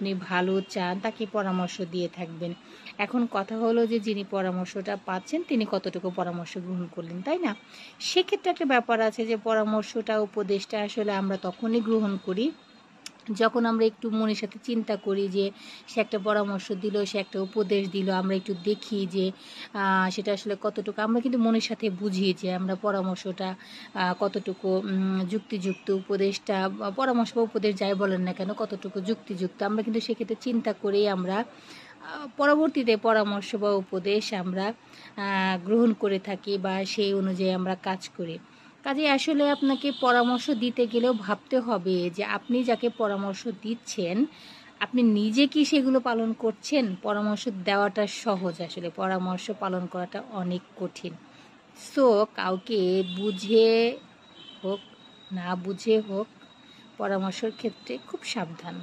আপনি ভালো চান তাকে পরামর্শ দিয়ে থাকবেন। এখন কথা হলো যে যিনি পরামর্শটা পাচ্ছেন তিনি কতটুকু পরামর্শ গ্রহণ করলেন, তাই না? সেক্ষেত্রে একটা ব্যাপার আছে যে পরামর্শটা, উপদেশটা আসলে আমরা তখনই গ্রহণ করি যখন আমরা একটু মনের সাথে চিন্তা করি যে সে একটা পরামর্শ দিল, সে একটা উপদেশ দিল, আমরা একটু দেখি যে সেটা আসলে কতটুকু আমরা কিন্তু মনের সাথে বুঝি যে আমরা পরামর্শটা কতটুকু যুক্তিযুক্ত, উপদেশটা বা পরামর্শ বা উপদেশ যাই বলেন না কেন কতটুকু যুক্তিযুক্ত, আমরা কিন্তু সেক্ষেত্রে চিন্তা করেই আমরা পরবর্তীতে পরামর্শ বা উপদেশ আমরা গ্রহণ করে থাকি বা সেই অনুযায়ী আমরা কাজ করি। কাজে আসলে আপনাকে পরামর্শ দিতে গেলেও ভাবতে হবে যে আপনি যাকে পরামর্শ দিচ্ছেন, আপনি নিজে কি সেগুলো পালন করছেন? পরামর্শ দেওয়াটা সহজ, আসলে পরামর্শ পালন করাটা অনেক কঠিন। সো কাউকে বুঝে হোক, না বুঝে হোক, পরামর্শের ক্ষেত্রে খুব সাবধান।